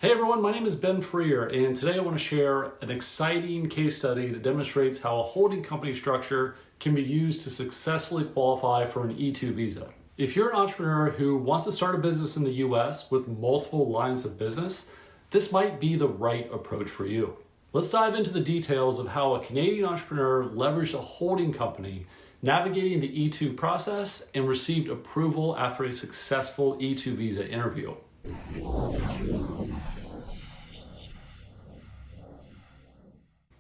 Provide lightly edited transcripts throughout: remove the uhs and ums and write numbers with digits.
Hey everyone, my name is Ben Freer, and today I want to share an exciting case study that demonstrates how a holding company structure can be used to successfully qualify for an E-2 visa. If you're an entrepreneur who wants to start a business in the US with multiple lines of business, this might be the right approach for you. Let's dive into the details of how a Canadian entrepreneur leveraged a holding company, navigating the E-2 process, and received approval after a successful E-2 visa interview.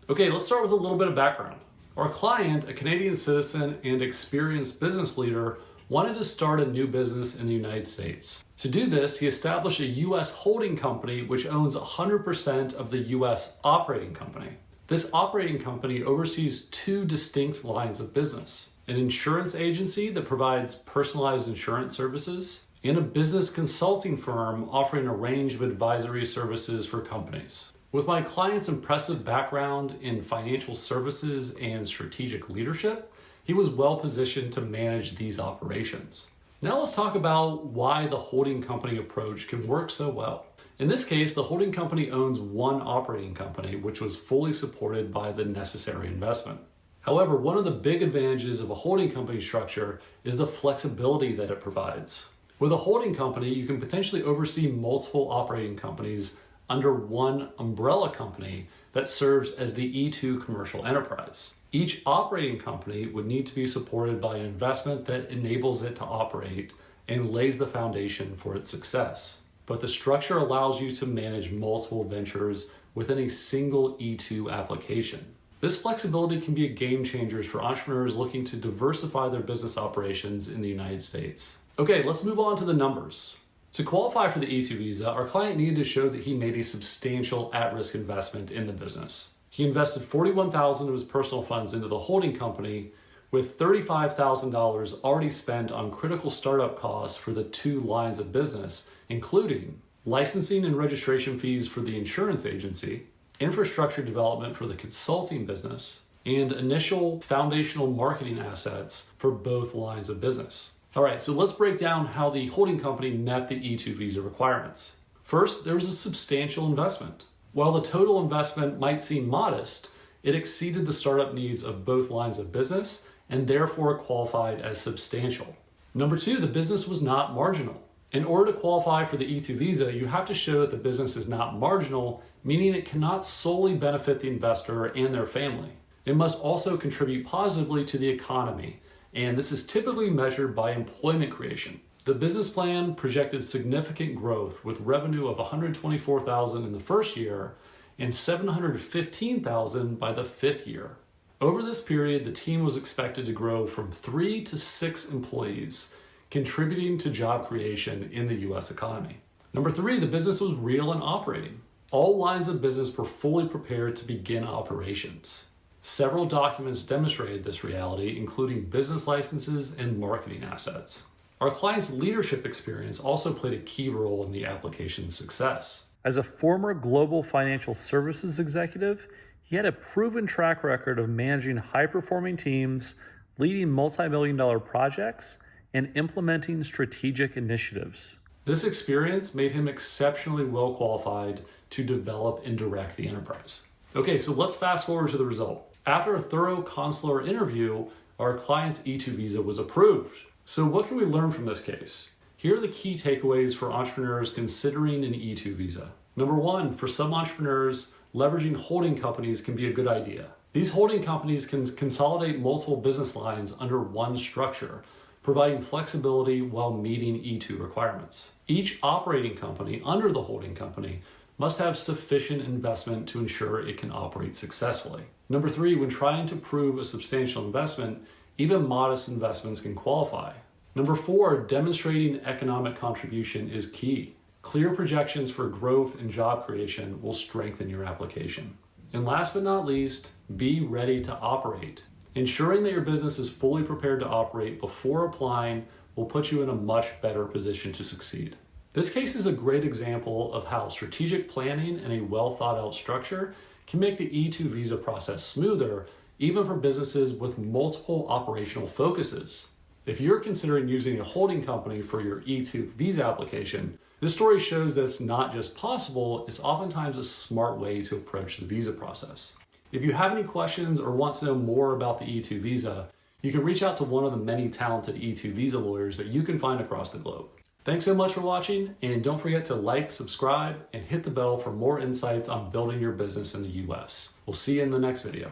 Okay, let's start with a little bit of background. Our client, a Canadian citizen and experienced business leader, wanted to start a new business in the United States. To do this, he established a US holding company which owns 100% of the US operating company. This operating company oversees two distinct lines of business: an insurance agency that provides personalized insurance services, and a business consulting firm offering a range of advisory services for companies. With my client's impressive background in financial services and strategic leadership, he was well positioned to manage these operations. Now let's talk about why the holding company approach can work so well. In this case, the holding company owns one operating company, which was fully supported by the necessary investment. However, one of the big advantages of a holding company structure is the flexibility that it provides. With a holding company, you can potentially oversee multiple operating companies under one umbrella company that serves as the E-2 commercial enterprise. Each operating company would need to be supported by an investment that enables it to operate and lays the foundation for its success. But the structure allows you to manage multiple ventures within a single E-2 application. This flexibility can be a game changer for entrepreneurs looking to diversify their business operations in the United States. Okay, let's move on to the numbers. To qualify for the E-2 visa, our client needed to show that he made a substantial at-risk investment in the business. He invested $41,000 of his personal funds into the holding company, with $35,000 already spent on critical startup costs for the two lines of business, including licensing and registration fees for the insurance agency, infrastructure development for the consulting business, and initial foundational marketing assets for both lines of business. All right, so let's break down how the holding company met the E-2 visa requirements. First, there was a substantial investment. While the total investment might seem modest, it exceeded the startup needs of both lines of business and therefore qualified as substantial. Number two, the business was not marginal. In order to qualify for the E-2 visa, you have to show that the business is not marginal, meaning it cannot solely benefit the investor and their family. It must also contribute positively to the economy, and this is typically measured by employment creation. The business plan projected significant growth with revenue of $124,000 in the first year and $715,000 by the fifth year. Over this period, the team was expected to grow from 3 to 6 employees, contributing to job creation in the US economy. Number three, the business was real and operating. All lines of business were fully prepared to begin operations. Several documents demonstrated this reality, including business licenses and marketing assets. Our client's leadership experience also played a key role in the application's success. As a former global financial services executive, he had a proven track record of managing high-performing teams, leading multi-million-dollar projects, and implementing strategic initiatives. This experience made him exceptionally well qualified to develop and direct the enterprise. Okay, so let's fast forward to the result. After a thorough consular interview, our client's E-2 visa was approved. So what can we learn from this case? Here are the key takeaways for entrepreneurs considering an E-2 visa. Number one, for some entrepreneurs, leveraging holding companies can be a good idea. These holding companies can consolidate multiple business lines under one structure, providing flexibility while meeting E-2 requirements. Each operating company under the holding company must have sufficient investment to ensure it can operate successfully. Number three, when trying to prove a substantial investment, even modest investments can qualify. Number four, demonstrating economic contribution is key. Clear projections for growth and job creation will strengthen your application. And last but not least, be ready to operate. Ensuring that your business is fully prepared to operate before applying will put you in a much better position to succeed. This case is a great example of how strategic planning and a well thought out structure can make the E-2 visa process smoother, even for businesses with multiple operational focuses. If you're considering using a holding company for your E-2 visa application, this This story shows that it's not just possible, it's oftentimes a smart way to approach the visa process. If you have any questions or want to know more about the E-2 visa, you can reach out to one of the many talented E-2 visa lawyers that you can find across the globe. Thanks so much for watching, and don't forget to like, subscribe, and hit the bell for more insights on building your business in the US. We'll see you in the next video.